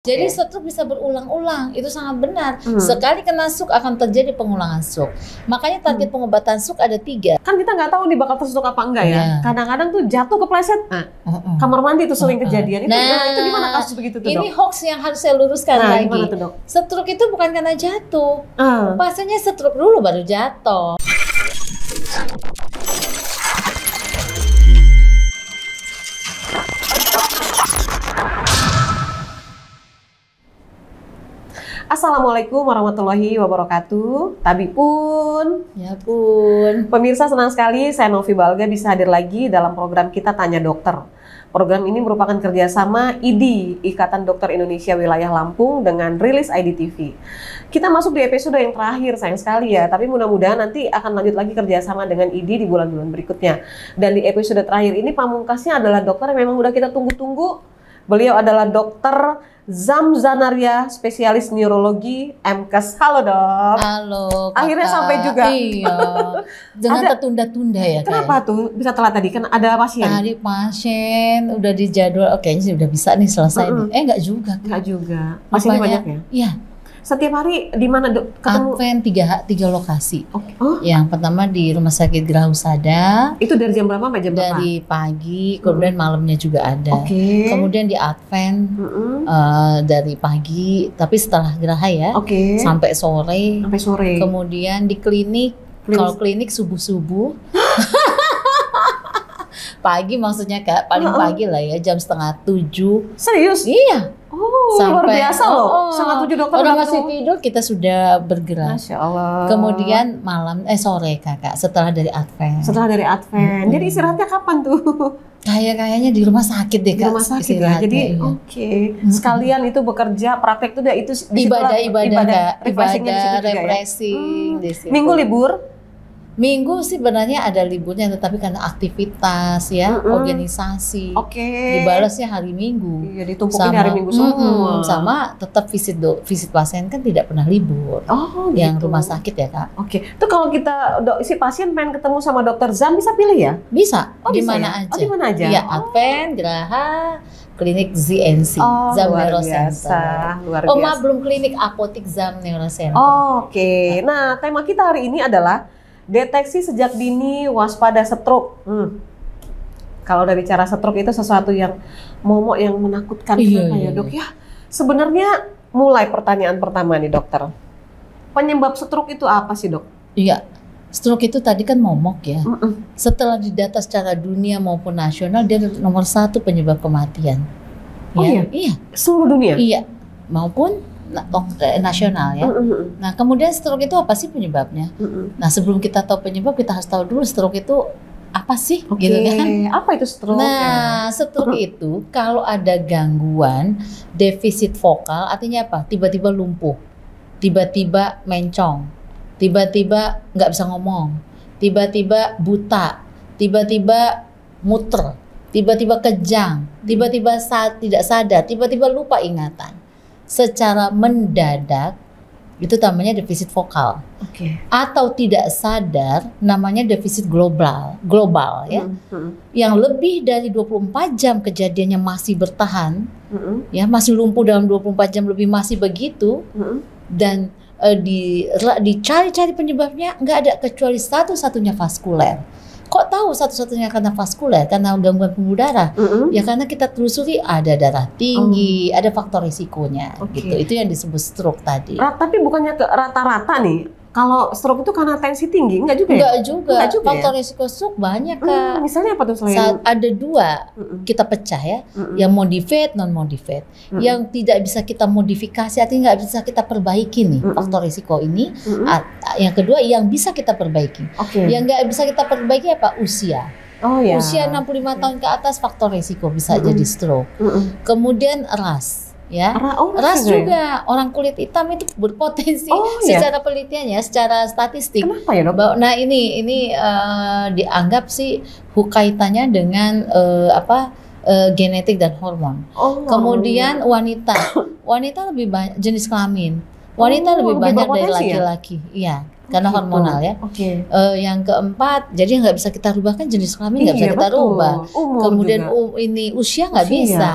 Jadi stroke bisa berulang-ulang, itu sangat benar. Sekali kena stroke akan terjadi pengulangan stroke. Makanya target pengobatan stroke ada 3. Kan kita nggak tahu nih bakal terstroke apa enggak ya. Kadang-kadang tuh jatuh kepleset, kamar mandi itu sering kejadian. Itu gimana kasus begitu tuh, Dok? Ini hoax yang harus saya luruskan lagi. Gimana tuh, Dok? Stroke itu bukan karena jatuh. Pasiennya stroke dulu baru jatuh. Assalamualaikum warahmatullahi wabarakatuh. Tabi pun. Ya pun. Pemirsa, senang sekali saya Novi Balga bisa hadir lagi dalam program kita Tanya Dokter. Program ini merupakan kerjasama IDI, Ikatan Dokter Indonesia Wilayah Lampung, dengan Rilis ID TV. Kita masuk di episode yang terakhir, sayang sekali ya, tapi mudah-mudahan nanti akan lanjut lagi kerjasama dengan IDI di bulan-bulan berikutnya. Dan di episode terakhir ini pamungkasnya adalah dokter yang memang udah kita tunggu-tunggu. Beliau adalah Dokter Zam Zanaria, spesialis neurologi, MKes. Halo, Dok. Halo, Kakak. Akhirnya sampai juga. Iya. Jangan tertunda-tunda ya. Kenapa tuh bisa telat tadi? Kan ada pasien. Tadi pasien udah dijadwal. Oke, ini udah bisa nih selesai nih. Enggak juga. Enggak juga. Pasiennya banyak ya? Iya. Setiap hari di mana, Dok, ketemu? Advent 3 lokasi. Oke. Oh. Yang pertama di Rumah Sakit Geraha Husada. Itu dari jam berapa sampai jam berapa? Dari pagi, kemudian malamnya juga ada. Oke. Kemudian di Advent dari pagi, tapi setelah Geraha ya. Oke. Sampai sore. Sampai sore. Kemudian di klinik. Kalau klinik subuh-subuh. Pagi maksudnya Kak, paling pagi lah ya, jam 6:30. Serius? Iya. Oh, luar biasa loh. 6:30 dokter orang masih tidur, kita sudah bergerak. Masya Allah. Kemudian sore Kakak, setelah dari Advent. Setelah dari Advent. Jadi istirahatnya kapan tuh? Kayaknya di rumah sakit deh Kak. Di rumah sakit ya. Jadi oke. Sekalian itu bekerja, praktek itu ibadah Kak. Ibadah, refreshing. Minggu libur? Minggu sih sebenarnya ada liburnya, tetapi karena aktivitas ya, organisasi. Dibalasnya hari Minggu. Iya, ditumpukin hari Minggu semua. Sama tetap visit pasien kan tidak pernah libur. Yang gitu. Rumah sakit ya Kak. Itu kalau kita si pasien pengen ketemu sama Dokter Zam bisa pilih ya? Bisa. Di mana aja. Di mana aja? Iya, Advent, Geraha, klinik ZNC, Zam Neurocenter. Luar biasa. Belum klinik apotik Zam Neurocenter. Oke. Nah, tema kita hari ini adalah deteksi sejak dini, waspada stroke. Kalau udah bicara stroke itu sesuatu yang momok yang menakutkan. Kenapa ya, Dok? Ya, sebenarnya mulai pertanyaan pertama nih, dokter. Penyebab stroke itu apa sih, Dok? Iya, stroke itu tadi kan momok ya. Setelah didata secara dunia maupun nasional, dia nomor 1 penyebab kematian. Iya? Seluruh dunia? Iya, maupun nasional ya. Nah, kemudian stroke itu apa sih penyebabnya? Nah, sebelum kita tahu penyebab, kita harus tahu dulu stroke itu apa sih, gitu kan? Apa itu stroke? Nah, stroke itu kalau ada gangguan defisit vokal, artinya apa? Tiba-tiba lumpuh, tiba-tiba mencong, tiba-tiba nggak bisa ngomong, tiba-tiba buta, tiba-tiba muter, tiba-tiba kejang, tiba-tiba tidak sadar, tiba-tiba lupa ingatan. Secara mendadak itu namanya defisit vokal. Atau tidak sadar namanya defisit global ya. Yang lebih dari 24 jam kejadiannya masih bertahan, ya masih lumpuh dalam 24 jam lebih masih begitu, dan dicari-cari penyebabnya nggak ada kecuali satu-satunya vaskuler. Kok tahu satu-satunya karena vaskuler, karena gangguan pembuluh darah? Ya karena kita telusuri ada darah tinggi, ada faktor risikonya, gitu. Itu yang disebut stroke tadi. Tapi bukannya ke rata-rata nih, kalau stroke itu karena tensi tinggi, enggak juga ya? Enggak juga. Faktor risiko stroke banyak Kak. Misalnya apa tuh selain? Ada 2 kita pecah ya, yang modified, non-modified. Yang tidak bisa kita modifikasi, artinya nggak bisa kita perbaiki nih faktor risiko ini. Yang kedua yang bisa kita perbaiki. Yang nggak bisa kita perbaiki apa? Usia. Usia 65 tahun ke atas faktor risiko bisa jadi stroke. Kemudian ras. Ya, ras juga orang kulit hitam itu berpotensi secara penelitian ya, secara statistik. Kenapa ya, Dok? Nah ini dianggap sih kaitannya dengan genetik dan hormon. Kemudian wanita lebih banyak jenis kelamin. Wanita lebih banyak dari laki-laki. Iya. karena Gitu. hormonal ya. Oke. Yang keempat, jadi nggak bisa kita rubah kan jenis kelamin nggak bisa Iya, kita betul. rubah. Umur Kemudian juga. ini usia nggak Usia. bisa,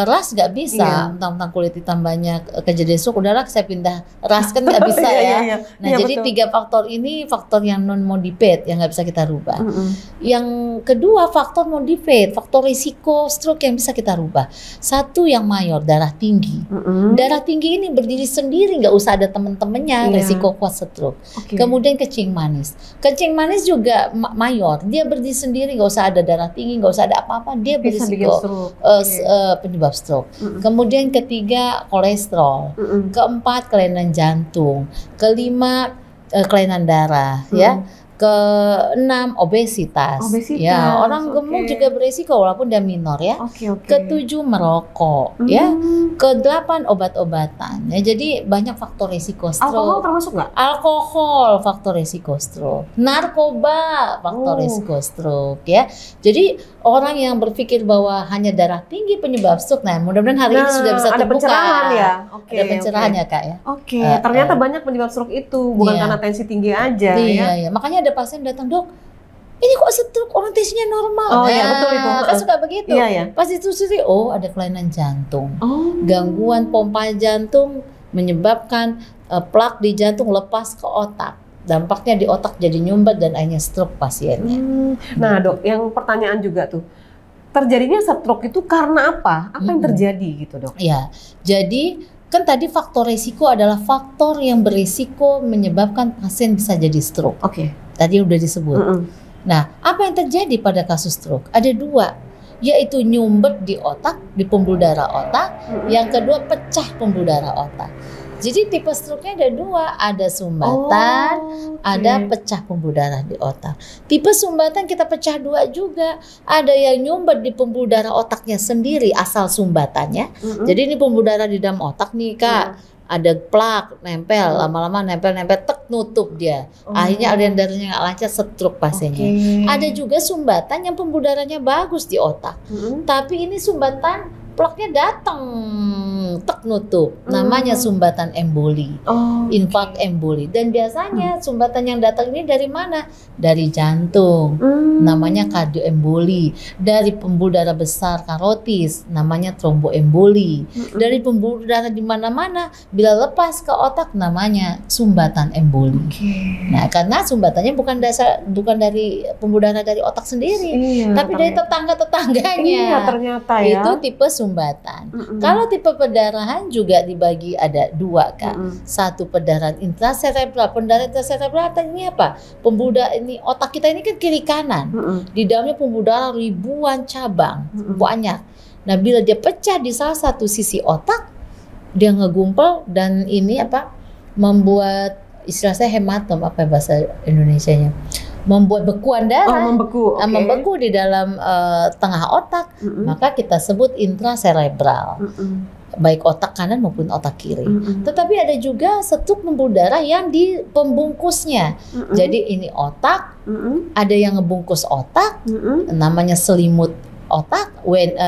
ras nggak Iya. bisa, tentang kulit hitam banyak kejadian stroke. Udahlah saya pindah ras kan nggak bisa Iya, ya. iya, iya. Nah Iya, jadi betul. 3 faktor ini faktor yang non modified yang nggak bisa kita rubah. Mm-mm. Yang kedua faktor modified, faktor risiko stroke yang bisa kita rubah. Satu yang mayor, darah tinggi. Mm-mm. Darah tinggi ini berdiri sendiri, nggak usah ada temen-temennya, Iya. risiko kuat stroke. Oke. Kemudian kencing manis. Kencing manis juga mayor, dia berdiri sendiri, nggak usah ada darah tinggi, nggak usah ada apa-apa, dia Bisa bikin berisiko stroke. penyebab stroke. Mm-mm. Kemudian ketiga kolesterol, Mm-mm. keempat kelainan jantung, kelima kelainan darah, ya. Keenam obesitas. Obesitas, Ya, orang gemuk oke. juga berisiko walaupun dia minor ya. Oke, oke. Ketujuh merokok, ya. Hmm. Kedelapan obat-obatan. Ya, jadi banyak faktor risiko Alkohol stroke. termasuk nggak? Alkohol faktor risiko stroke, narkoba faktor Oh. risiko stroke ya. Jadi orang yang berpikir bahwa hanya darah tinggi penyebab stroke, nah mudah-mudahan hari ini sudah bisa ada terbuka. pencerahan ya. Oke. Ada pencerahan ya kak ya. Oke, ternyata banyak penyebab stroke itu bukan Iya. karena tensi tinggi aja Iya, ya. iya. Makanya ada pasien datang, dok, ini kok stroke, orang tensinya normal. Oh, iya, betul itu. Kan suka begitu. Iya, iya. Pas ditelusuri, oh ada kelainan jantung, Oh. gangguan pompa jantung menyebabkan plak di jantung lepas ke otak. Dampaknya di otak jadi nyumbat dan akhirnya stroke pasiennya. Nah, Dok, yang pertanyaan juga tuh. Terjadinya stroke itu karena apa? Apa yang terjadi gitu, Dok? Ya, jadi kan tadi faktor risiko adalah faktor yang berisiko menyebabkan pasien bisa jadi stroke. Oke. Tadi udah disebut. Nah, apa yang terjadi pada kasus stroke? Ada 2, yaitu nyumbet di otak, di pembuluh darah otak. Yang kedua pecah pembuluh darah otak. Jadi tipe stroke-nya ada 2, ada sumbatan, ada pecah pembuluh darah di otak. Tipe sumbatan kita pecah 2 juga. Ada yang nyumbat di pembuluh darah otaknya sendiri asal sumbatannya. Jadi ini pembuluh darah di dalam otak nih kak. Ada plak nempel, lama-lama nempel-nempel, tek nutup dia. Akhirnya aliran darahnya nggak lancar, stroke pasiennya. Ada juga sumbatan yang pembuluh darahnya bagus di otak. Tapi ini sumbatan plaknya datang, tek nutup. Namanya sumbatan emboli. Infark emboli. Dan biasanya sumbatan yang datang ini dari mana? Dari jantung. Namanya kardioemboli. Dari pembuluh darah besar karotis, namanya tromboemboli. Dari pembuluh darah di mana-mana, bila lepas ke otak namanya sumbatan emboli. Nah, karena sumbatannya bukan dari pembuluh darah dari otak sendiri, tapi dari tetangga-tetangganya. Iya, ternyata ya. Itu tipe sumbatan. Kalau tipe perdarahan juga dibagi ada 2 kak. Satu perdarahan intracerebral. Perdarahan intracerebral ini apa? Pembuluh darah ini, otak kita ini kan kiri kanan. Di dalamnya pembuluh darah ribuan cabang, banyak. Nah, bila dia pecah di salah satu sisi otak, dia ngegumpal dan ini apa? Membuat istilah saya hematom, apa bahasa Indonesianya? Membuat bekuan darah. Membeku di dalam tengah otak, maka kita sebut intracerebral. Baik otak kanan maupun otak kiri. Tetapi ada juga stroke pembuluh darah yang di pembungkusnya. Jadi ini otak, ada yang ngebungkus otak, namanya selimut otak,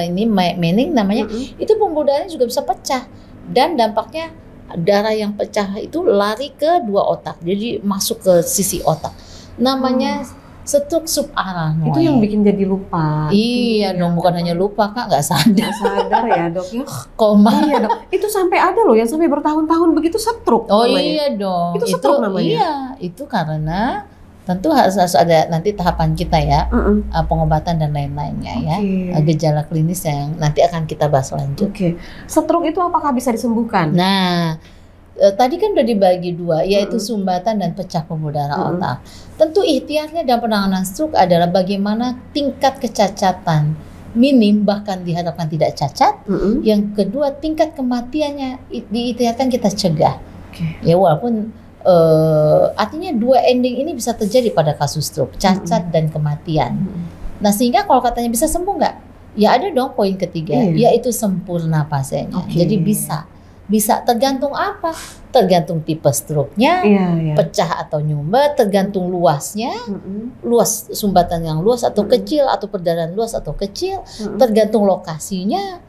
ini mening namanya. Itu pembuluh darahnya juga bisa pecah dan dampaknya darah yang pecah itu lari ke 2 otak, jadi masuk ke sisi otak. Namanya stroke subarachnoid. Itu yang bikin jadi lupa. Iya dong, bukan hanya lupa kak, nggak sadar. Sadar ya dok ya. Koma. Iya dok. Itu sampai ada loh yang sampai bertahun-tahun begitu stroke. Oh namanya. iya dong. Itu stroke namanya. Iya, itu karena tentu harus ada nanti tahapan kita ya, pengobatan dan lain-lainnya ya, gejala klinis yang nanti akan kita bahas lanjut. Stroke itu apakah bisa disembuhkan? Nah, tadi kan udah dibagi 2, yaitu sumbatan dan pecah pembuluh darah otak. Tentu ikhtiarnya dalam penanganan stroke adalah bagaimana tingkat kecacatan minim bahkan diharapkan tidak cacat. Yang kedua, tingkat kematiannya diikhtiarkan kita cegah. Ya walaupun artinya 2 ending ini bisa terjadi pada kasus stroke, cacat dan kematian. Nah, sehingga kalau katanya bisa sembuh nggak? Ya ada dong poin ketiga, yaitu sempurna pasiennya. Jadi bisa tergantung apa? Tergantung tipe stroke-nya, pecah atau nyumbat, tergantung luasnya, luas sumbatan yang luas atau kecil, atau perdarahan luas atau kecil, tergantung lokasinya.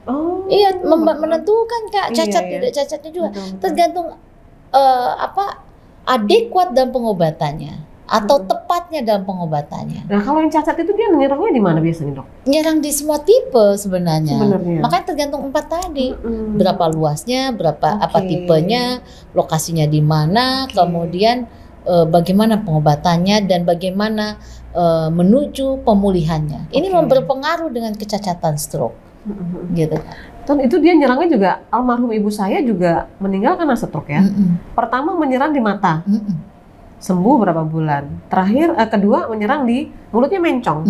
Menentukan kak cacat tidak cacatnya juga. Tergantung adekuat dalam pengobatannya atau tepatnya dalam pengobatannya. Nah, kalau yang cacat itu dia menyerangnya di mana biasanya, Dok? Nyerang di semua tipe sebenarnya. Sebenarnya. Makanya tergantung 4 tadi. Berapa luasnya, berapa apa tipenya, lokasinya di mana, kemudian bagaimana pengobatannya dan bagaimana menuju pemulihannya. Ini berpengaruh dengan kecacatan stroke. Gitu. Dan itu dia nyerangnya juga, almarhum ibu saya juga meninggal karena stroke ya. Pertama menyerang di mata. Sembuh berapa bulan. Terakhir kedua menyerang di mulutnya mencong.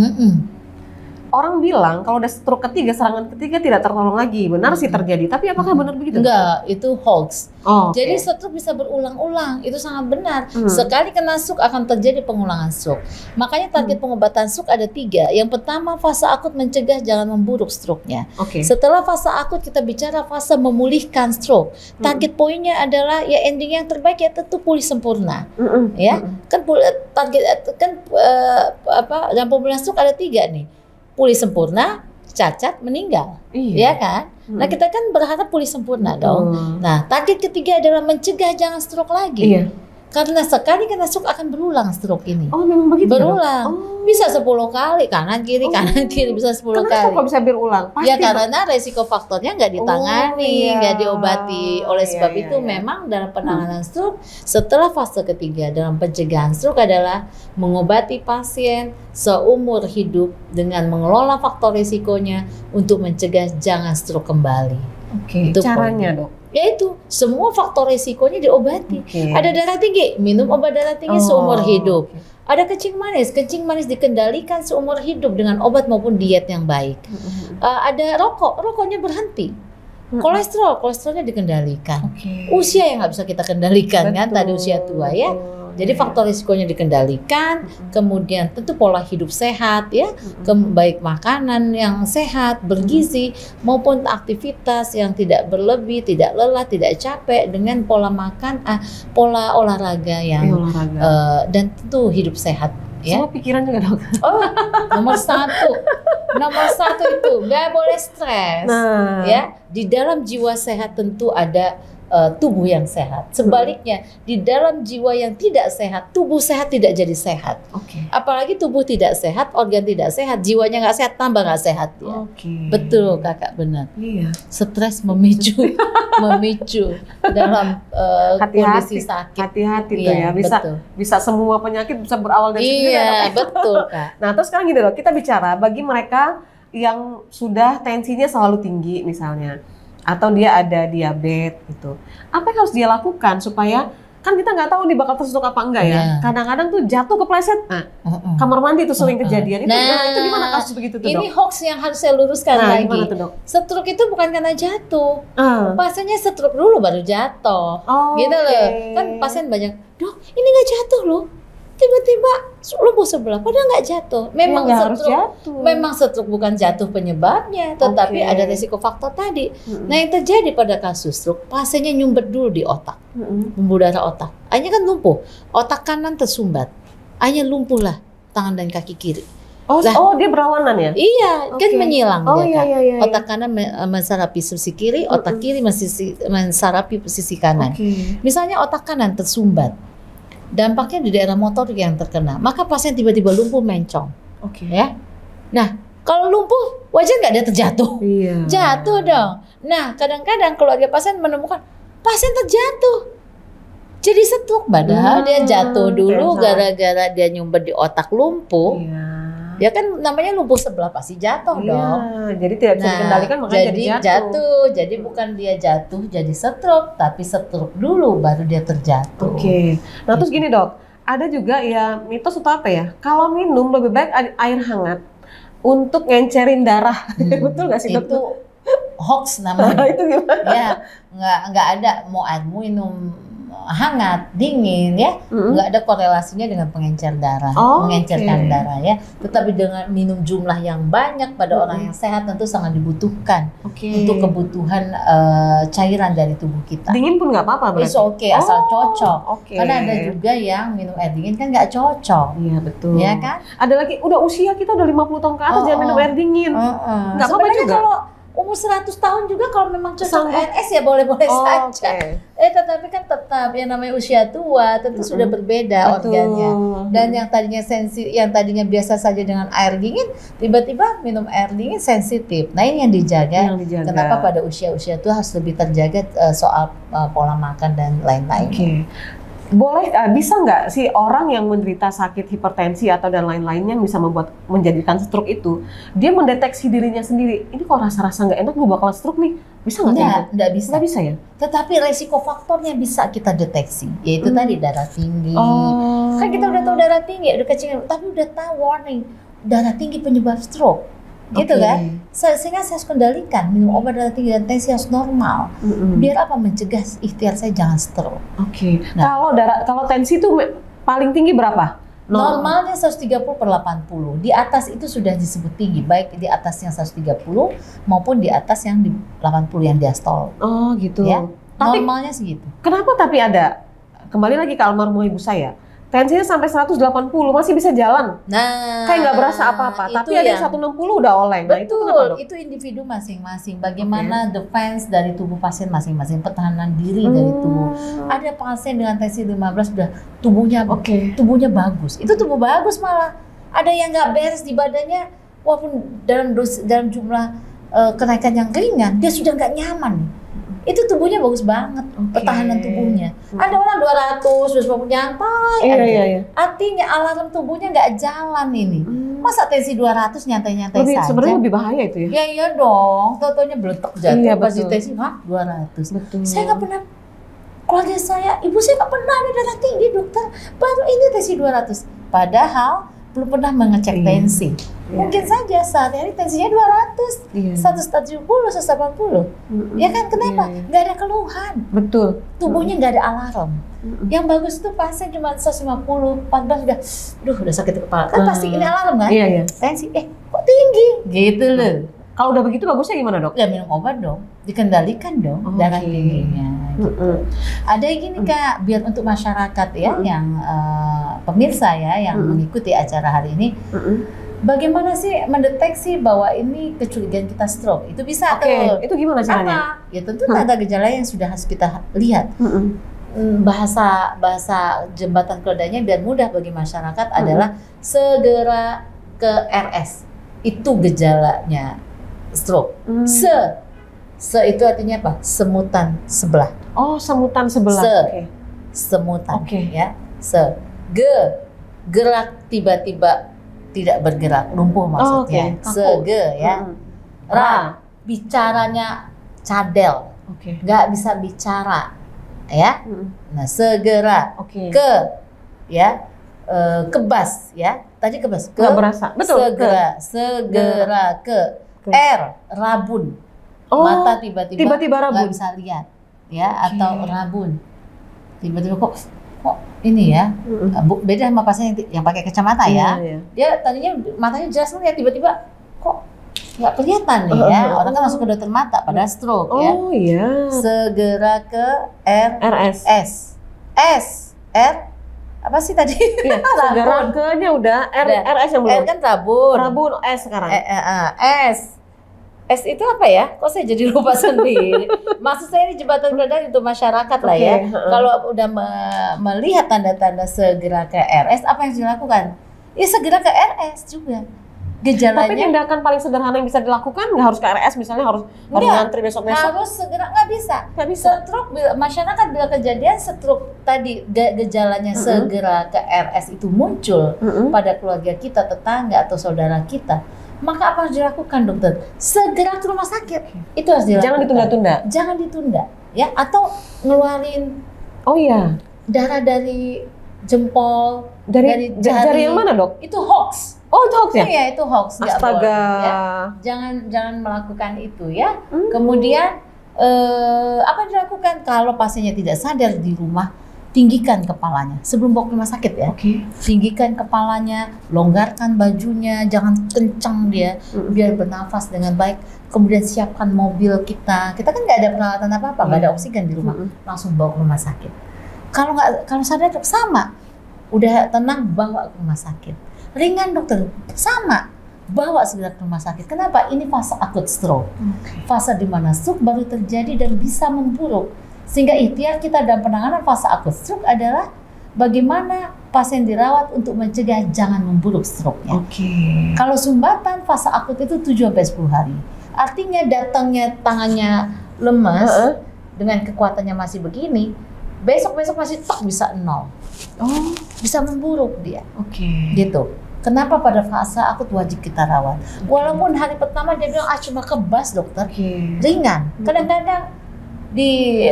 Orang bilang kalau udah stroke ketiga, serangan ketiga tidak tertolong lagi. Benar sih terjadi, tapi apakah benar begitu? Enggak, itu hoax. Jadi stroke bisa berulang-ulang, itu sangat benar. Sekali kena stroke akan terjadi pengulangan stroke. Makanya target pengobatan stroke ada 3. Yang pertama fase akut mencegah jangan memburuk stroke-nya. Setelah fase akut kita bicara fase memulihkan stroke. Target poinnya adalah ya ending yang terbaik ya tentu pulih sempurna. Ya, kan target kan dalam pemulihan stroke ada 3 nih. Pulih sempurna, cacat, meninggal, ya kan? Nah kita kan berharap pulih sempurna dong. Nah target ketiga adalah mencegah jangan stroke lagi. Karena sekali kena stroke akan berulang stroke ini. Oh memang begitu? Berulang. Bisa 10 kali, kanan kiri bisa 10 kali. Kenapa kok bisa berulang? Ya karena resiko faktornya nggak ditangani, nggak diobati. Oleh sebab itu memang dalam penanganan stroke, setelah fase ketiga dalam pencegahan stroke adalah mengobati pasien seumur hidup dengan mengelola faktor risikonya untuk mencegah jangan stroke kembali. Itu caranya dok? Yaitu semua faktor risikonya diobati. Ada darah tinggi, minum obat darah tinggi seumur hidup. Ada kencing manis dikendalikan seumur hidup dengan obat maupun diet yang baik. Ada rokoknya berhenti. Kolesterolnya dikendalikan. Usia yang nggak bisa kita kendalikan kan, tadi usia tua ya. Jadi faktor risikonya dikendalikan, kemudian tentu pola hidup sehat ya, baik makanan yang sehat, bergizi maupun aktivitas yang tidak berlebih, tidak lelah, tidak capek dengan pola makan, pola olahraga yang dan tentu hidup sehat. Ya. Semua pikiran juga dok. Nomor satu itu nggak boleh stres. Ya, di dalam jiwa sehat tentu ada tubuh yang sehat. Sebaliknya, di dalam jiwa yang tidak sehat, tubuh sehat tidak jadi sehat. Apalagi tubuh tidak sehat, organ tidak sehat, jiwanya nggak sehat, tambah nggak sehat ya. Betul kakak, benar. Stres memicu dalam kondisi sakit. Hati-hati tuh ya. Bisa semua penyakit bisa berawal dari situ. Iya, betul kak. Nah terus sekarang gini loh, kita bicara bagi mereka yang sudah tensinya selalu tinggi misalnya, atau dia ada diabetes gitu. Apa yang harus dia lakukan supaya, kan kita nggak tahu dia bakal terstroke apa enggak ya. Kadang-kadang tuh jatuh kepleset. Kamar mandi itu sering kejadian. Itu gimana kasus begitu tuh dok? Ini hoax yang harus saya luruskan lagi. Gimana tuh dok? Stroke itu bukan karena jatuh. Pasiennya stroke dulu baru jatuh. Gitu loh. Kan pasien banyak, dok ini nggak jatuh loh. Tiba-tiba lumpuh sebelah, padahal nggak jatuh. Memang stroke bukan jatuh penyebabnya, tetapi ada risiko faktor tadi. Nah yang terjadi pada kasus stroke, pasiennya nyumbat dulu di otak, pembuluh darah otak. Akhirnya kan lumpuh, otak kanan tersumbat, akhirnya lumpuhlah tangan dan kaki kiri. Dia berlawanan ya? Iya, kan menyilang dia kan. Iya. Otak kanan mensarapi sisi kiri, otak kiri mensarapi sisi kanan. Misalnya otak kanan tersumbat, dampaknya di daerah motorik yang terkena, maka pasien tiba-tiba lumpuh mencong. Ya. Nah, kalau lumpuh wajar nggak dia terjatuh? Jatuh dong. Nah, kadang-kadang keluarga pasien menemukan pasien terjatuh, jadi stroke, padahal dia jatuh dulu gara-gara dia nyumbat di otak lumpuh. Ya kan namanya lumpuh sebelah pasti jatuh dong. Jadi tidak bisa dikendalikan, makanya jadi jatuh. Jadi bukan dia jatuh jadi stroke, tapi stroke dulu baru dia terjatuh. Nah terus gini dok, ada juga ya mitos atau apa ya, kalau minum lebih baik air hangat untuk ngencerin darah. Betul nggak sih dok? Itu hoax namanya. Itu gimana? Ya nggak ada mau minum hangat, dingin ya, nggak ada korelasinya dengan pengencer darah, mengencerkan darah ya. Tetapi dengan minum jumlah yang banyak pada orang yang sehat tentu sangat dibutuhkan untuk kebutuhan cairan dari tubuh kita. Dingin pun nggak apa-apa berarti? Asal cocok. Karena ada juga yang minum air dingin kan nggak cocok. Iya betul. Ya kan? Ada lagi udah usia kita udah 50 tahun ke atas jangan minum air dingin. Nggak apa-apa juga. umur 100 tahun juga kalau memang cocok Sanggup. PNS ya boleh-boleh saja. Oke. Tetapi kan tetap yang namanya usia tua tentu sudah berbeda Betul. organnya. Dan yang tadinya biasa saja dengan air dingin, tiba-tiba minum air dingin sensitif. Nah ini yang dijaga. Yang dijaga. Kenapa pada usia-usia tua harus lebih terjaga soal pola makan dan lain-lain. Oke. Boleh, bisa nggak sih orang yang menderita sakit hipertensi atau dan lain-lainnya yang bisa menjadikan stroke itu, dia mendeteksi dirinya sendiri, ini kok rasa-rasa nggak enak, gue bakal stroke nih, bisa nggak? Nggak bisa. Nggak bisa ya? Tetapi resiko faktornya bisa kita deteksi, yaitu tadi darah tinggi. Oh. Kan kita udah tahu darah tinggi, udah kecil, tapi udah tahu warning darah tinggi penyebab stroke. Gitu Oke. kan? Sehingga saya harus kendalikan, minum obat darah tinggi dan tensi harus normal. Biar apa? Mencegah ikhtiar saya jangan stroke. Oke. Nah. Kalau tensi itu paling tinggi berapa? Normalnya 130/80. Di atas itu sudah disebut tinggi, baik di atas yang 130 maupun di atas yang di 80 yang diastol. Oh gitu. Ya. Tapi Normalnya segitu. kenapa tapi ada? Kembali lagi ke almarhumah ibu saya. Tensinya sampai 180 masih bisa jalan. Nah, Kayak nggak berasa apa-apa. itu Tapi ada yang 160 udah oleng. Nah, itu kenapa, betul, Dok? itu individu masing-masing. Bagaimana defense dari tubuh pasien masing-masing, pertahanan diri dari tubuh. Ada pasien dengan tensi 15 sudah tubuhnya bagus. Itu tubuh bagus malah. Ada yang nggak beres di badannya, walaupun dalam jumlah kenaikan yang ringan, dia sudah nggak nyaman. Itu tubuhnya bagus banget, pertahanan tubuhnya. Ada orang 200, 250 nyantai aja. Iya. Artinya alarm tubuhnya nggak jalan ini. Masa tensi 200 nyantai-nyantai saja? Sebenarnya lebih bahaya itu ya? Ya iya dong, totonya beletak jatuh. Iya, Pas di betul. tensi, 200. Betul. Saya nggak pernah, keluarga saya, ibu saya nggak pernah ada darah tinggi dokter. Baru ini tensi 200. Padahal belum pernah mengecek tensi. Mungkin saja sehari-hari tensinya 200, Iya. 170, 180. Ya kan, kenapa? Nggak ada keluhan. Betul. Tubuhnya nggak ada alarm. Yang bagus itu pasien cuma 150, 14 udah sakit kepala. Kan pasti ini alarm kan? Iya. Tensi, kok tinggi? Gitu loh. Kalau udah begitu bagusnya gimana, Dok? Ya minum obat dong, dikendalikan dong darah tingginya. Gitu. Ada yang gini Kak, biar untuk masyarakat ya yang pemirsa ya yang mengikuti acara hari ini, bagaimana sih mendeteksi bahwa ini kecurigaan kita stroke? Itu bisa tuh. Itu gimana caranya? Apa? Ya tentu tanda gejala yang sudah harus kita lihat. Bahasa jembatan keledainya biar mudah bagi masyarakat adalah segera ke RS. Itu gejalanya stroke. Se itu artinya apa? Semutan sebelah. Oh, semutan sebelah. Semutan. Oke. Ya. Gerak tiba-tiba tidak bergerak, lumpuh maksudnya. Sege ya. Bicaranya cadel. Nggak bisa bicara. Ya. Nah, segera. Ke ya. Kebas ya. Tadi kebas. Nggak berasa. Betul. Segera ke. R, rabun. Mata tiba-tiba rabun. nggak bisa lihat ya, atau rabun tiba-tiba kok ini ya. Beda sama pasien yang pakai kacamata ya. Dia tadinya matanya jelas melihat, tiba-tiba kok nggak kelihatan nih ya. Orang kan masuk ke dokter mata padahal stroke ya. Oh iya. Segera ke RS. R apa sih tadi? Iya, segera ke-nya udah RS yang belum. R kan rabun. Rabun S sekarang. S itu apa ya? Kok saya jadi lupa sendiri? Maksud saya ini jembatan keledai untuk masyarakat lah ya. Kalau udah melihat tanda-tanda segera ke RS, apa yang harus dilakukan? Ya segera ke RS juga. Gejalanya. Tapi tindakan paling sederhana yang bisa dilakukan nggak harus ke RS, misalnya harus ngantri besok-besok. Harus segera, nggak bisa. Stroke, masyarakat bila kejadian stroke tadi gejalanya segera ke RS itu muncul pada keluarga kita, tetangga atau saudara kita. Maka apa harus dilakukan dokter? Segera ke rumah sakit. Itu harus dilakukan. Jangan ditunda. Ya, atau ngeluarin darah dari jempol, dari jari yang mana, Dok? Itu hoax. Oh, itu hoax ya? Iya, itu hoax. Nggak Astaga. boleh, ya. Jangan melakukan itu ya. Kemudian apa yang dilakukan kalau pasiennya tidak sadar di rumah? Tinggikan kepalanya sebelum bawa ke rumah sakit ya. Tinggikan kepalanya, longgarkan bajunya, jangan kencang dia, biar bernafas dengan baik. Kemudian siapkan mobil kita. Kita kan nggak ada peralatan apa-apa, nggak ada oksigen di rumah. Langsung bawa ke rumah sakit. Kalau sadar sama, udah tenang bawa ke rumah sakit. Ringan dokter, sama. bawa segera ke rumah sakit. Kenapa? Ini fase akut stroke. Fase di mana stroke baru terjadi dan bisa memburuk. Sehingga ikhtiar kita dalam penanganan fase akut stroke adalah bagaimana pasien dirawat untuk mencegah jangan memburuk stroke-nya. Kalau sumbatan fase akut itu 7-10 hari. Artinya datangnya tangannya lemas dengan kekuatannya masih begini, besok-besok masih bisa 0. Bisa memburuk dia. Gitu. Kenapa pada fase akut wajib kita rawat? Walaupun hari pertama dia bilang cuma kebas dokter, ringan. Kadang-kadang di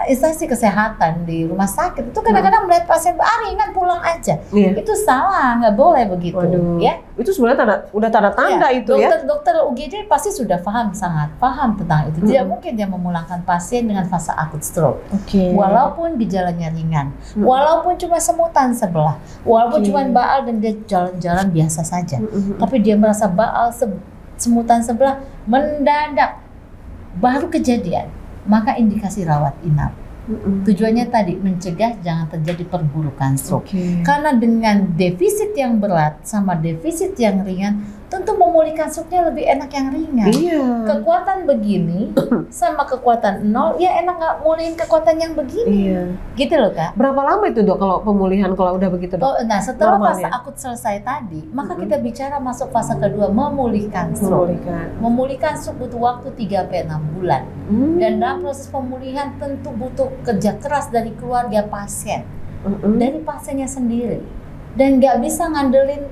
instansi kesehatan di rumah sakit itu kadang-kadang melihat pasien ringan pulang aja. Itu salah, nggak boleh begitu. Ya. Itu sebenarnya udah tanda-tanda itu dokter UGD pasti sudah sangat paham tentang itu. Tidak mungkin dia memulangkan pasien dengan fase akut stroke. Walaupun gejalanya ringan, walaupun cuma semutan sebelah, walaupun cuma baal dan dia jalan-jalan biasa saja. Tapi dia merasa baal semutan sebelah mendadak baru kejadian. Maka indikasi rawat inap. Tujuannya tadi mencegah jangan terjadi perburukan stroke. Karena dengan defisit yang berat sama defisit yang ringan, tentu memulihkan stroke-nya lebih enak yang ringan. Kekuatan begini sama kekuatan 0, ya enak nggak mulihin kekuatan yang begini. Gitu loh Kak. Berapa lama itu dok kalau pemulihan kalau udah begitu dok? Nah setelah fase akut selesai tadi, maka kita bicara masuk fase kedua, memulihkan stroke. Memulihkan stroke butuh waktu 3-6 bulan. Dan dalam proses pemulihan tentu butuh kerja keras dari keluarga pasien, dari pasiennya sendiri. Dan nggak bisa ngandelin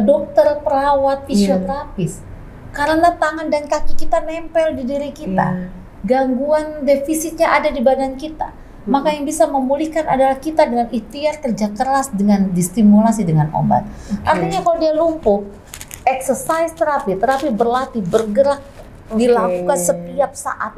dokter, perawat, fisioterapis. Karena tangan dan kaki kita nempel di diri kita. Gangguan defisitnya ada di badan kita. Maka yang bisa memulihkan adalah kita dengan ikhtiar, kerja keras, dengan distimulasi dengan obat. Artinya kalau dia lumpuh, exercise terapi berlatih, bergerak, dilakukan setiap saat.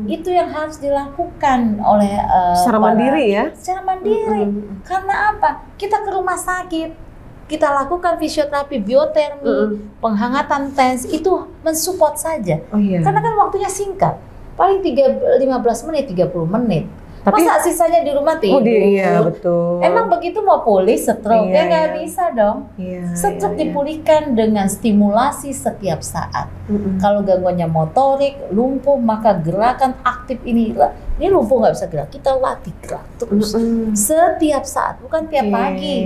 Itu yang harus dilakukan oleh secara mandiri ya? Secara mandiri. Karena apa? Kita ke rumah sakit, kita lakukan fisioterapi, biotermi, penghangatan TENS, itu mensupport saja. Karena kan waktunya singkat, paling 15 menit, 30 menit. Tapi, masa sisanya di rumah tidur? Iya betul. Emang begitu mau pulih stroke? Ya nggak bisa dong. Stroke dipulihkan dengan stimulasi setiap saat. Kalau gangguannya motorik, lumpuh, maka gerakan aktif ini lumpuh nggak bisa gerak, kita latih gerak terus setiap saat, bukan tiap pagi.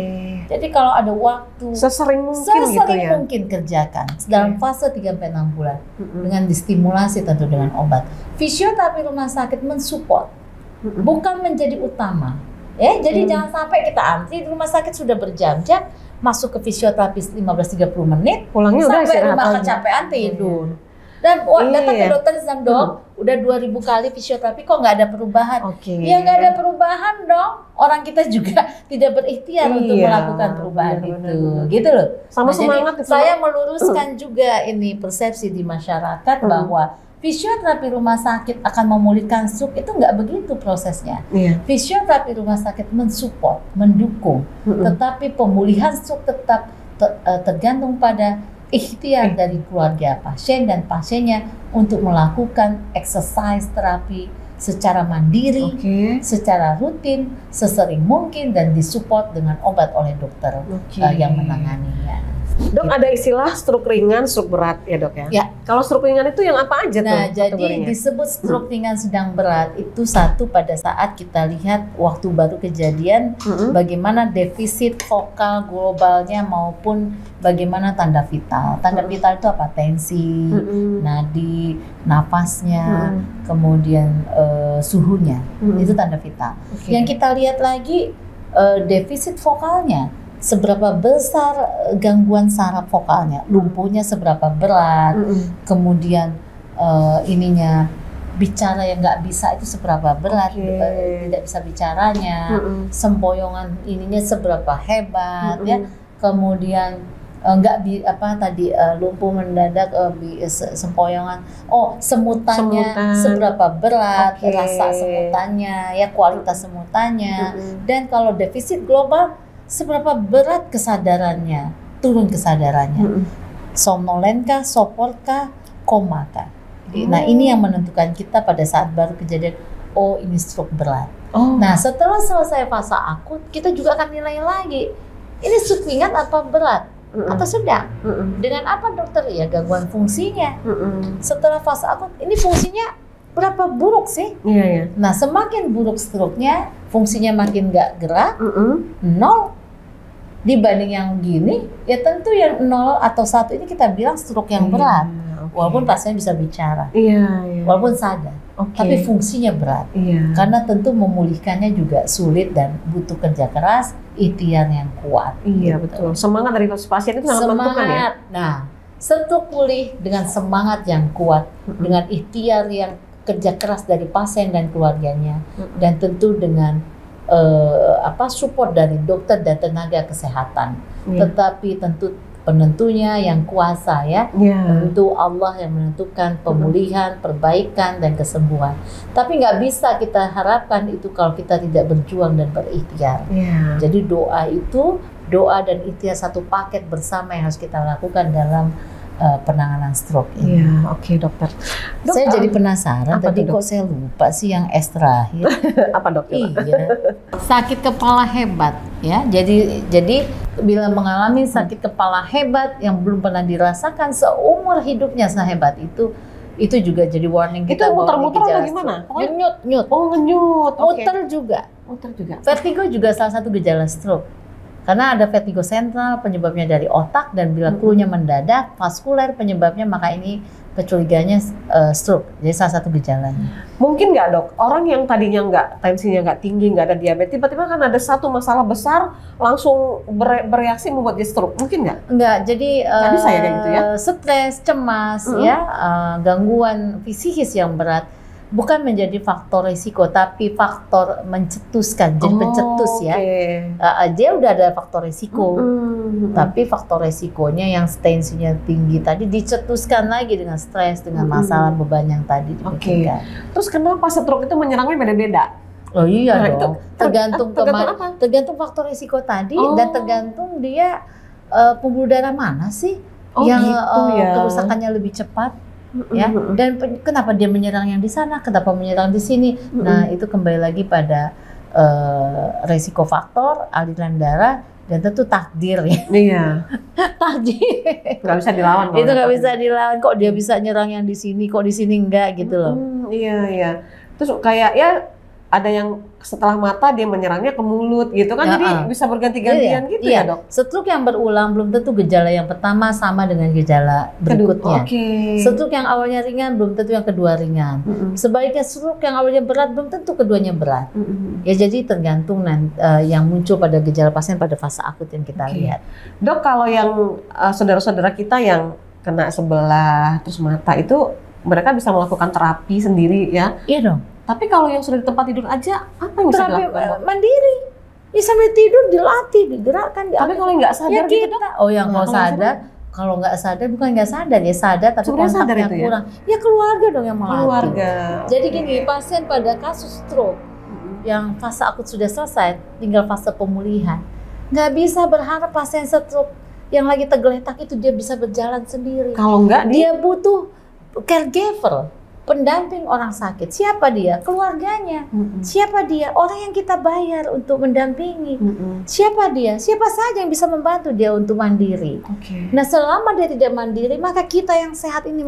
Jadi kalau ada waktu, sesering mungkin kerjakan dalam fase 3-6 bulan dengan distimulasi tentu dengan obat. Fisioterapi rumah sakit mensupport, bukan menjadi utama. Ya, jadi jangan sampai kita antri di rumah sakit sudah berjam-jam, masuk ke fisioterapi 15-30 menit, pulangnya sampai rumah kecapean tidur. Dan datang ke dokter Zamdok, udah 2000 kali fisioterapi kok nggak ada perubahan. Ya nggak ada perubahan dong. Orang kita juga tidak berikhtiar untuk melakukan perubahan gitu loh. Sama semangat. Jadi, saya meluruskan juga ini persepsi di masyarakat bahwa fisioterapi rumah sakit akan memulihkan stroke, itu nggak begitu prosesnya. Fisioterapi rumah sakit mensupport, mendukung, tetapi pemulihan stroke tetap tergantung pada ikhtiar dari keluarga pasien dan pasiennya untuk melakukan exercise terapi secara mandiri, secara rutin, sesering mungkin, dan disupport dengan obat oleh dokter yang menanganinya. Dok, ada istilah stroke ringan, stroke berat ya dok ya? Kalau stroke ringan itu yang apa aja tuh? Nah, jadi disebut stroke ringan sedang berat itu satu pada saat kita lihat waktu baru kejadian bagaimana defisit vokal globalnya maupun bagaimana tanda vital. Tanda vital itu apa? Tensi, nadi, napasnya, kemudian suhunya. Itu tanda vital. Yang kita lihat lagi defisit vokalnya. Seberapa besar gangguan saraf vokalnya, lumpuhnya seberapa berat, kemudian bicara yang nggak bisa itu seberapa berat, tidak bisa bicaranya, sempoyongan ininya seberapa hebat, ya, kemudian lumpuh mendadak, sempoyongan, semutannya seberapa berat, rasa semutannya, ya, kualitas semutannya, dan kalau defisit global seberapa berat kesadarannya, turun kesadarannya, somnolenkah, soporkah, komakah. Nah ini yang menentukan kita pada saat baru kejadian, ini stroke berat. Nah setelah selesai fase akut, kita juga akan nilai lagi, ini stroke ringan apa berat. atau sedang. Dengan apa dokter? Ya gangguan fungsinya. Setelah fase akut, ini fungsinya berapa buruk sih? Iya. Nah, semakin buruk stroke-nya, fungsinya makin nggak gerak, 0. Dibanding yang gini, ya tentu yang 0 atau 1 ini kita bilang stroke yang berat. Walaupun pasien bisa bicara, walaupun sadar, tapi fungsinya berat. Karena tentu memulihkannya juga sulit dan butuh kerja keras, ikhtiar yang kuat. Iya, betul. Semangat dari pasien itu sangat menentukan ya. Nah, stroke pulih dengan semangat yang kuat, dengan ikhtiar yang kerja keras dari pasien dan keluarganya, dan tentu dengan support dari dokter dan tenaga kesehatan. Tetapi tentu penentunya yang kuasa ya, tentu Allah yang menentukan pemulihan, perbaikan dan kesembuhan. Tapi nggak bisa kita harapkan itu kalau kita tidak berjuang dan berikhtiar. Jadi doa dan ikhtiar satu paket bersama yang harus kita lakukan dalam penanganan stroke ini. Oke, dokter. Saya jadi penasaran tadi kok saya lupa sih yang S terakhir. Apa dokter? Iya. Sakit kepala hebat ya. Jadi bila mengalami sakit kepala hebat yang belum pernah dirasakan seumur hidupnya sehebat itu juga jadi warning kita. Itu muter-muter atau gimana? Nyut. Oh, ngenyut. Muter juga. Vertigo juga salah satu gejala stroke. Karena ada vertigo sentral, penyebabnya dari otak, dan bila clue-nya mendadak, vaskuler penyebabnya, maka ini kecurigaannya stroke. Jadi salah satu gejalanya. Mungkin nggak dok, orang yang tadinya tensinya nggak tinggi, nggak ada diabetes, tiba-tiba kan ada satu masalah besar, langsung bereaksi membuat dia stroke. Mungkin nggak? Nggak, jadi bisa ya kayak gitu ya? Stres, cemas, gangguan psikis yang berat. Bukan menjadi faktor risiko, tapi faktor mencetuskan, jadi pencetus ya. Dia udah ada faktor risiko, tapi faktor risikonya yang tensinya tinggi tadi dicetuskan lagi dengan stres, dengan masalah beban yang tadi dipikirkan. Terus kenapa stroke itu menyerangnya beda-beda? Oh iya dong, tergantung faktor risiko tadi dan tergantung dia pembuluh darah mana sih yang kerusakannya lebih cepat. Ya, dan kenapa dia menyerang yang di sana, kenapa menyerang di sini? Nah, itu kembali lagi pada resiko faktor, aliran darah, dan tentu takdir ya. Iya. Takdir. Nggak bisa dilawan. Itu nggak bisa dilawan. Kok dia bisa nyerang yang di sini, kok di sini enggak gitu loh. Iya. Terus kayak ya ada yang setelah mata dia menyerangnya ke mulut gitu kan, jadi bisa berganti-gantian gitu ya dok? Stroke yang berulang belum tentu gejala yang pertama sama dengan gejala berikutnya. Stroke yang awalnya ringan belum tentu yang kedua ringan. Sebaliknya stroke yang awalnya berat belum tentu keduanya berat. Ya jadi tergantung yang muncul pada gejala pasien pada fase akut yang kita lihat. Dok, kalau yang saudara-saudara kita yang kena sebelah terus mata itu mereka bisa melakukan terapi sendiri ya? Iya dong. Tapi kalau yang sudah di tempat tidur aja, apa yang bisa dilakukan? Mandiri. Ya sambil tidur dilatih, digerakkan. Tapi kalau nggak sadar gitu dok? Oh yang mau sadar, kalau nggak sadar bukan nggak sadar ya sadar tapi kontaknya kurang. Ya keluarga dong yang melatih. Keluarga. Jadi gini, pasien pada kasus stroke yang fase akut sudah selesai, tinggal fase pemulihan. Nggak bisa berharap pasien stroke yang lagi tergeletak itu dia bisa berjalan sendiri. Kalau nggak dia butuh caregiver. Pendamping orang sakit. Siapa dia? Keluarganya. Siapa dia? Orang yang kita bayar untuk mendampingi. Siapa dia? Siapa saja yang bisa membantu dia untuk mandiri. Nah, selama dia tidak mandiri, maka kita yang sehat ini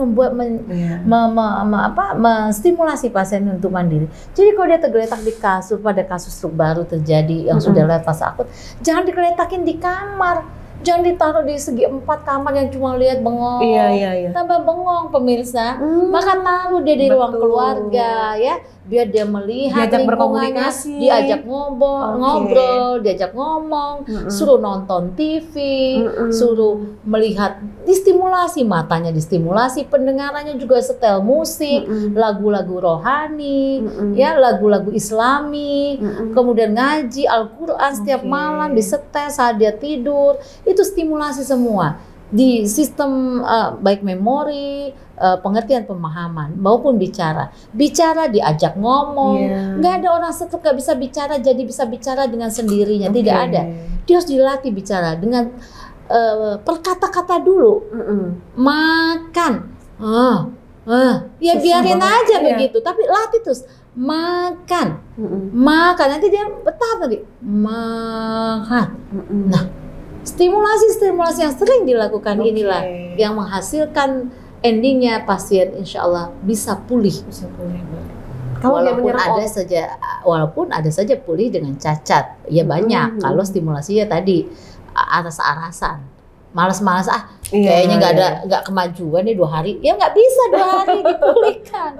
menstimulasi pasien untuk mandiri. Jadi kalau dia tergeletak di kasur pada kasus stroke baru terjadi yang sudah lewat fase akut, jangan digeletakin di kamar. Jangan ditaruh di segi 4 kamar yang cuma lihat bengong. Iya. Tambah bengong pemirsa. Maka taruh dia di ruang keluarga ya. Biar dia melihat diajak lingkungannya, diajak ngobrol, diajak ngomong, suruh nonton TV, suruh melihat, distimulasi matanya, distimulasi pendengarannya juga setel musik, lagu-lagu rohani, ya lagu-lagu Islami, kemudian ngaji Al-Quran setiap malam disetel saat dia tidur, itu stimulasi semua di sistem baik memori, pengertian pemahaman maupun bicara diajak ngomong. Nggak ada orang stroke nggak bisa bicara jadi bisa bicara dengan sendirinya, tidak ada. Dia harus dilatih bicara dengan perkata-kata dulu. Makan, ya biarin aja begitu, tapi latih terus. Makan, makan, nanti dia betah tadi makan. Nah, Stimulasi yang sering dilakukan inilah yang menghasilkan endingnya pasien insya Allah bisa pulih. Kalau dia Walaupun ada saja pulih dengan cacat, ya banyak. Kalau stimulasinya tadi aras-arasan, malas-malas kayaknya nggak kemajuan nih 2 hari, ya nggak bisa 2 hari dipulihkan.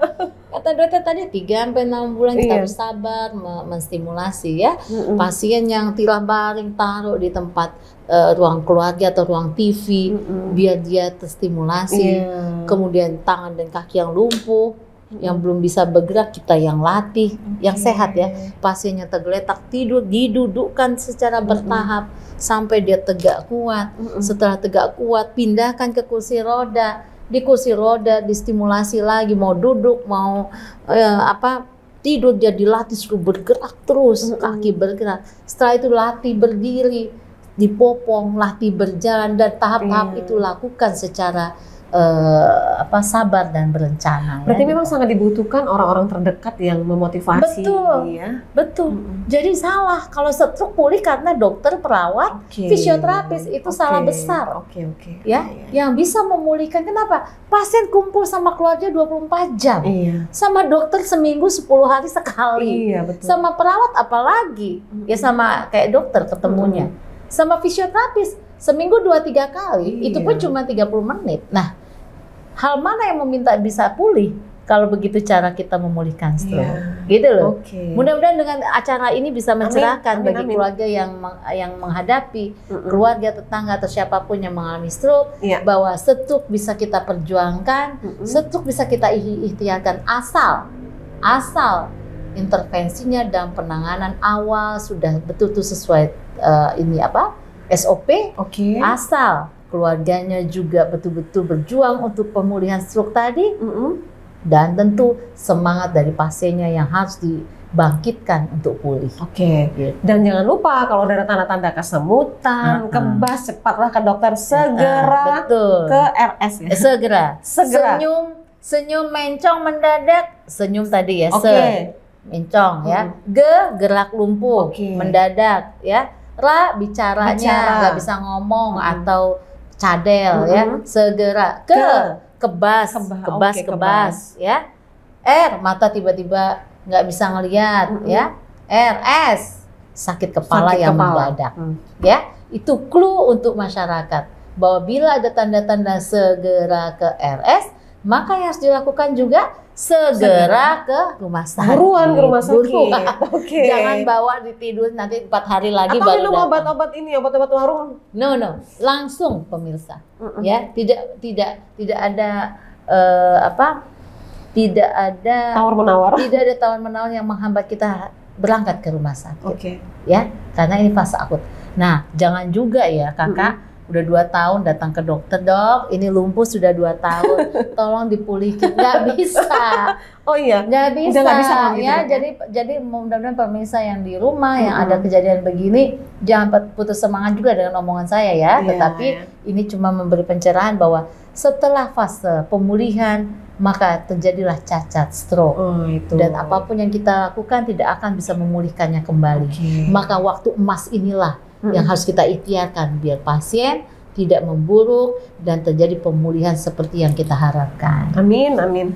Kata dokter tadi 3-6 bulan kita harus sabar menstimulasi ya. Pasien yang tilah baring taruh di tempat ruang keluarga atau ruang TV biar dia terstimulasi. Kemudian tangan dan kaki yang lumpuh, yang belum bisa bergerak kita yang latih, yang sehat ya. Pasiennya tergeletak tidur didudukkan secara bertahap sampai dia tegak kuat. Setelah tegak kuat pindahkan ke kursi roda. Di kursi roda distimulasi lagi, mau duduk mau tidur dia dilatih suruh bergerak terus, kaki bergerak. Setelah itu latih berdiri, dipopong, latih berjalan, dan tahap-tahap itu lakukan secara sabar dan berencana. Berarti memang sangat dibutuhkan orang-orang terdekat yang memotivasi. Betul. Jadi salah kalau stroke pulih karena dokter, perawat, fisioterapis itu salah besar. Yang bisa memulihkan, kenapa? Pasien kumpul sama keluarga 24 jam. Sama dokter seminggu 10 hari sekali. Sama perawat apalagi. Ya sama kayak dokter ketemunya. Sama fisioterapis seminggu 2-3 kali, itu pun cuma 30 menit. Nah, hal mana yang meminta bisa pulih kalau begitu cara kita memulihkan stroke? Gitu loh. Mudah-mudahan dengan acara ini bisa mencerahkan bagi keluarga yang menghadapi, keluarga, tetangga atau siapapun yang mengalami stroke, bahwa stroke bisa kita perjuangkan, stroke bisa kita ikhtiarkan asal intervensinya dan penanganan awal sudah betul-betul sesuai SOP, asal keluarganya juga betul-betul berjuang untuk pemulihan stroke tadi, dan tentu semangat dari pasiennya yang harus dibangkitkan untuk pulih. Dan jangan lupa kalau ada tanda-tanda kesemutan, kebas, cepatlah ke dokter segera, ke RS ya. Segera. Senyum mencong mendadak, senyum tadi ya, mencong ya, gerak lumpuh mendadak ya. Bicaranya nggak bisa ngomong atau cadel ya, segera kebas ya. Mata tiba-tiba nggak bisa ngelihat ya. RS sakit kepala yang mendadak ya. Itu clue untuk masyarakat bahwa bila ada tanda-tanda segera ke RS, maka yang harus dilakukan juga segera ke rumah sakit. Buruan ke rumah sakit. Jangan bawa di tidur nanti 4 hari lagi atau baru minum obat-obat ini, obat-obat warung. No, langsung pemirsa. Ya, tidak ada tidak ada tawar-menawar. Tidak ada tawar-menawar yang menghambat kita berangkat ke rumah sakit. Ya, karena ini fase akut. Nah, jangan juga ya, Kakak. Udah 2 tahun datang ke dokter, dok, ini lumpuh sudah 2 tahun, tolong dipulihkan. Nggak bisa. Nggak bisa ya. Jadi mudah-mudahan pemirsa yang di rumah yang ada kejadian begini jangan putus semangat juga dengan omongan saya ya. Tetapi ini cuma memberi pencerahan bahwa setelah fase pemulihan maka terjadilah cacat, stroke, dan apapun yang kita lakukan tidak akan bisa memulihkannya kembali. Maka waktu emas inilah yang harus kita ikhtiarkan biar pasien tidak memburuk dan terjadi pemulihan seperti yang kita harapkan. Amin.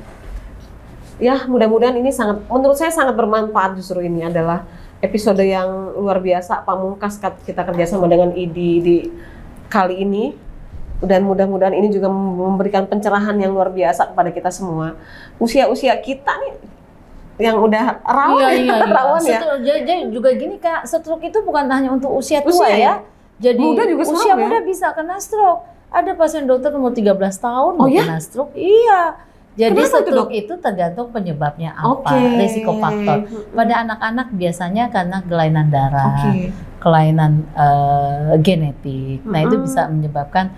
Ya, mudah-mudahan ini menurut saya sangat bermanfaat. Justru ini adalah episode yang luar biasa, pamungkas kita kerjasama dengan IDI di kali ini. Dan mudah-mudahan ini juga memberikan pencerahan yang luar biasa kepada kita semua. Usia-usia kita nih yang udah rawan ya. Jadi juga gini Kak, stroke itu bukan hanya untuk usia tua ya. Jadi muda juga usia muda bisa kena stroke. Ada pasien dokter umur 13 tahun kena stroke. Iya. Jadi stroke itu tergantung penyebabnya apa, risiko faktor. Pada anak-anak biasanya karena kelainan darah, kelainan genetik. Nah, itu bisa menyebabkan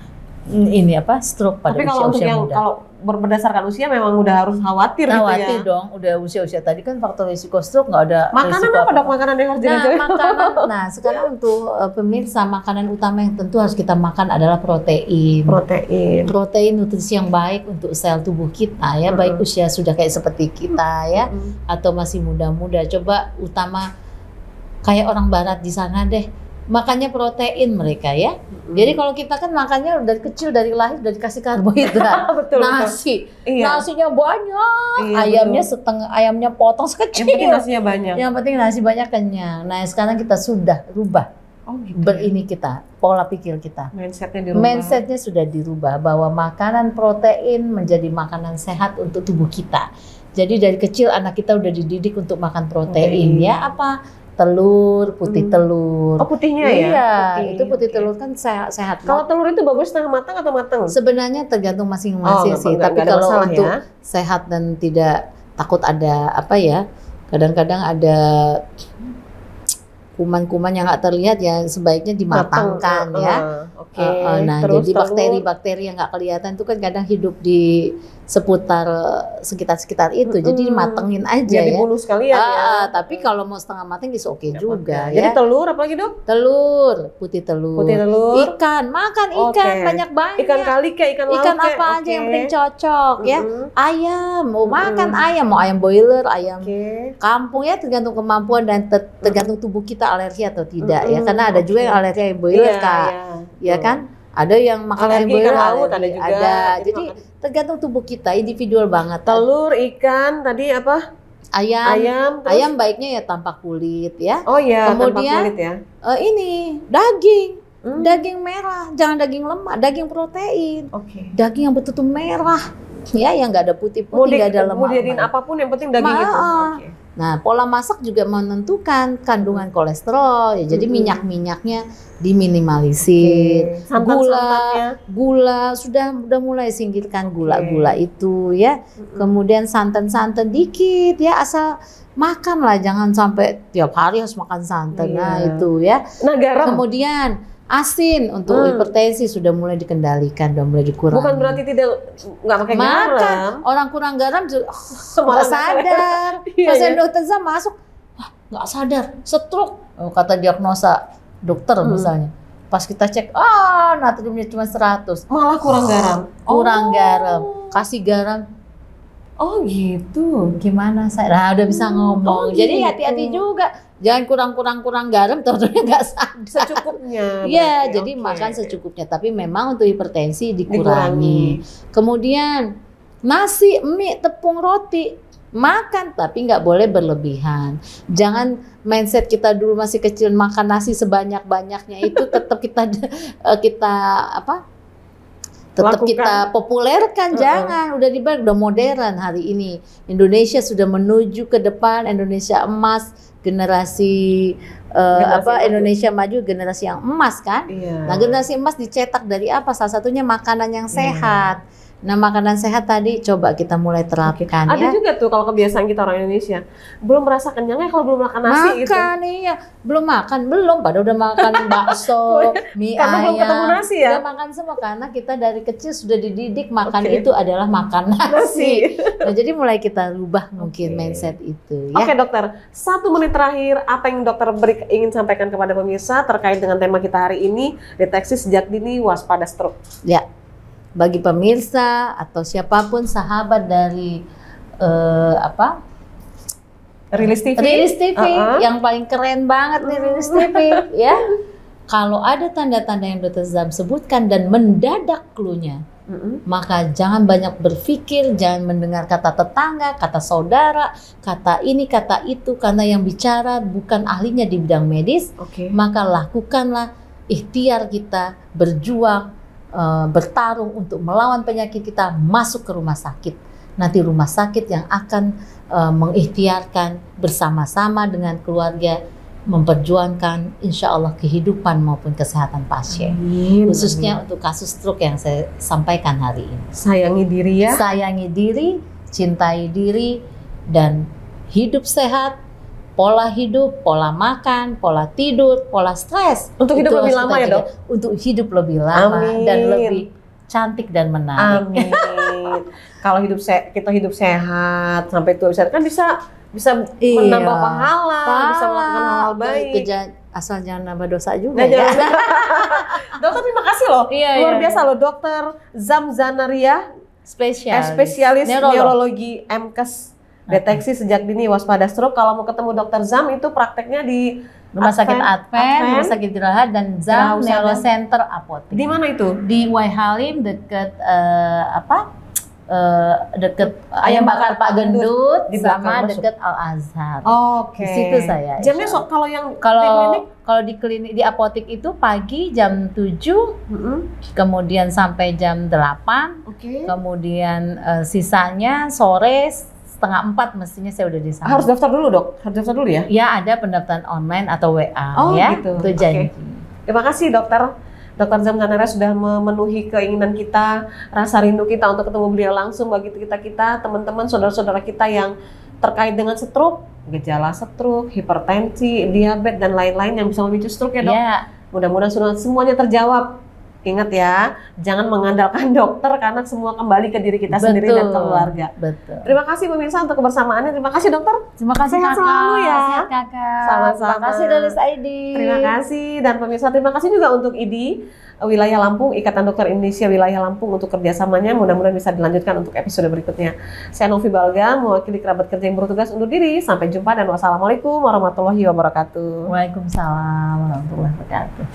stroke pada usia muda. Kalau berdasarkan usia memang udah harus khawatir gitu ya. Khawatir dong, udah usia-usia tadi kan faktor risiko stroke nggak ada. Makanan apa dok? Makanan yang harus dijaga? Nah, sekarang untuk pemirsa, makanan utama yang tentu harus kita makan adalah protein. Protein nutrisi yang baik untuk sel tubuh kita ya, baik usia sudah kayak seperti kita ya, atau masih muda-muda. Coba utama kayak orang barat di sana deh. makannya protein mereka ya. Jadi kalau kita kan makannya dari kecil, dari lahir udah dikasih karbohidrat, Betul, nasi, Iya. nasinya banyak, Iya, ayamnya betul. setengah, ayamnya potong sekecil. Yang penting nasinya banyak. Yang penting nasi banyak kenyang. Nah sekarang kita sudah rubah Oh gitu. berini kita, pola pikir kita. Mindsetnya dirubah. Mindsetnya sudah dirubah bahwa makanan protein menjadi makanan sehat untuk tubuh kita. Jadi dari kecil anak kita udah dididik untuk makan protein ya, apa telur, putih telur. Oh putihnya ya? Iya, itu putih Oke. telur kan sehat. Kalau telur itu bagus setengah matang atau matang? Sebenarnya tergantung masing-masing Oh, sih. nggak Tapi ada kalau masalah untuk ya. sehat dan tidak takut ada apa ya, kadang-kadang ada kuman-kuman yang nggak terlihat ya sebaiknya dimatangkan Matang, ya. Oke. Nah, Terus jadi telur. bakteri-bakteri yang nggak kelihatan itu kan kadang hidup di seputar sekitar-sekitar itu. Jadi dimatengin aja Biar ya. dibunuh sekalian ya. Tapi kalau mau setengah matang bisa oke Nggak juga apa-apa. Jadi ya. telur apalagi dok? Telur, putih telur. Putih telur. Ikan, makan ikan Oke. banyak-banyak. Ikan kali kayak ikan laut Ikan kayak. apa aja yang penting cocok ya. Mm-mm. Ayam, mau makan ayam, mau ayam boiler, ayam Oke. kampung ya tergantung kemampuan dan tergantung tubuh kita alergi atau tidak ya. Karena ada Oke. juga yang alergi ayam boiler Iya, Kak. iya. Ya Betul. kan? Ada yang makan ayam Alergi boiler, ikan laut ada alergi. juga. Ada. Jadi Jadi makan- tergantung tubuh kita, individual banget. Telur, ikan, tadi apa? Ayam, Ayam. Terus? ayam baiknya ya tanpa kulit ya. Oh iya, tanpa Kemudian, kulit ya. Ini daging, Hmm. daging merah, jangan daging lemak, daging protein, Oke. daging yang betul-betul merah, ya yang nggak ada Mau putih-putih, nggak ada lemak. mau dijadiin apapun yang penting daging itu. Oke. Nah, pola masak juga menentukan kandungan kolesterol, ya, jadi minyak-minyaknya diminimalisir. Oke. Santan-santannya. Gula sudah mulai singkirkan gula-gula itu ya. Kemudian santan-santan dikit ya, asal makan lah, jangan sampai tiap hari harus makan santan. Nah, Iya. itu ya. Nah garam. Kemudian asin untuk hipertensi sudah mulai dikendalikan, sudah mulai dikurangi. Bukan berarti nggak pakai Makan garam. orang kurang garam juga Malah nggak sadar. Iya, Pasien iya. dokter Zam masuk, wah nggak sadar, stroke. Kata diagnosa dokter misalnya. Pas kita cek, natriumnya cuma 100. Malah kurang garam. Kurang Oh. garam. Kasih garam, Oh gitu. gimana saya? Nah udah bisa ngomong. Oh, Jadi gitu. hati-hati juga. Jangan kurang garam, dokternya nggak sadar. Secukupnya. Iya, berarti. jadi Oke. makan secukupnya. Tapi memang untuk hipertensi dikurangi. Kemudian nasi, mie, tepung, roti makan, tapi nggak boleh berlebihan. Jangan mindset kita dulu masih kecil makan nasi sebanyak-banyaknya itu tetap kita apa? Tetap Lakukan. kita populerkan. Jangan, udah modern hari ini. Indonesia sudah menuju ke depan, Indonesia emas, generasi maju. Indonesia maju, generasi yang emas kan. Iya. Nah, generasi emas dicetak dari apa? Salah satunya makanan yang sehat. Nah, makanan sehat tadi coba kita mulai terapkan Ada ya. juga tuh kalau kebiasaan kita orang Indonesia belum merasa kenyangnya kalau belum makan nasi gitu. Makan iya, belum padahal udah makan bakso, mie Karena belum ayam. ketemu nasi ya? Udah makan semua karena kita dari kecil sudah dididik makan Oke. itu adalah makan nasi. Nasi. Nah, jadi mulai kita rubah mungkin Oke. mindset itu Oke ya. dokter, 1 menit terakhir apa yang dokter ingin sampaikan kepada pemirsa terkait dengan tema kita hari ini, deteksi sejak dini waspada stroke. Ya. Bagi pemirsa atau siapapun sahabat dari Rilis TV. Rilis TV Uh-uh. yang paling keren banget nih Rilis TV ya. Kalau ada tanda-tanda yang Dr. Zam sebutkan dan mendadak clue-nya, maka jangan banyak berpikir, jangan mendengar kata tetangga, kata saudara, kata ini, kata itu, karena yang bicara bukan ahlinya di bidang medis. Oke. Maka lakukanlah ikhtiar kita, berjuang, bertarung untuk melawan penyakit kita, masuk ke rumah sakit. Nanti rumah sakit yang akan mengikhtiarkan bersama-sama dengan keluarga memperjuangkan insya Allah kehidupan maupun kesehatan pasien. Amin, Khususnya amin. untuk kasus stroke yang saya sampaikan hari ini. Sayangi diri ya. Sayangi diri, cintai diri, dan hidup sehat. Pola hidup, pola makan, pola tidur, pola stres. Untuk hidup Itu lebih harus lama kita ya, jaga. Dok? Untuk hidup lebih lama dan Amin. lebih cantik dan menarik. Amin. Kalau kita hidup sehat sampai tua kan bisa Iya. menambah pahala, bisa melakukan hal baik. Asal jangan nambah dosa juga Nah, ya. jangan. Dokter terima kasih loh. Iya, Luar iya. biasa loh Dokter Zam Zanaria, spesialis neurologi MKes. Deteksi sejak dini waspada stroke. Kalau mau ketemu Dokter Zam itu prakteknya di Rumah Sakit Advent, Rumah Sakit Geraha, dan Zam Geraha Neuro Usada. Center Apotek. Di mana itu? Di Waihalim deket deket Ayam Bakar Pak Gendut, di belakang sama masuk. deket Al Azhar. Oke. Di situ saya. Jamnya kalau yang di klinik? Kalau di klinik, di apotek itu pagi jam 7, kemudian sampai jam 8, Oke. kemudian sisanya sore setengah 4 mestinya saya udah di sana. Harus daftar dulu dok? Harus daftar dulu ya? Ya, ada pendaftaran online atau WA Oh, ya, gitu. itu janji. Terima kasih dokter. Dokter Zam Zanera sudah memenuhi keinginan kita, rasa rindu kita untuk ketemu beliau langsung. Bagi kita, teman-teman, saudara-saudara kita yang terkait dengan stroke, gejala stroke, hipertensi, diabetes, dan lain-lain yang bisa memicu stroke ya dok. Ya, Mudah-mudahan semuanya terjawab. Ingat ya, jangan mengandalkan dokter karena semua kembali ke diri kita sendiri dan keluarga. Betul. Terima kasih pemirsa untuk kebersamaannya. Terima kasih dokter. Terima kasih Sehat kakak. selalu ya. Sehat kakak. Sama-sama. Terima kasih Rilis ID. Terima kasih dan pemirsa, terima kasih juga untuk IDI Wilayah Lampung, Ikatan Dokter Indonesia Wilayah Lampung untuk kerjasamanya. Mudah-mudahan bisa dilanjutkan untuk episode berikutnya. Saya Novi Balga, mewakili kerabat kerja yang bertugas undur diri. Sampai jumpa dan wassalamualaikum warahmatullahi wabarakatuh. Waalaikumsalam warahmatullahi wabarakatuh.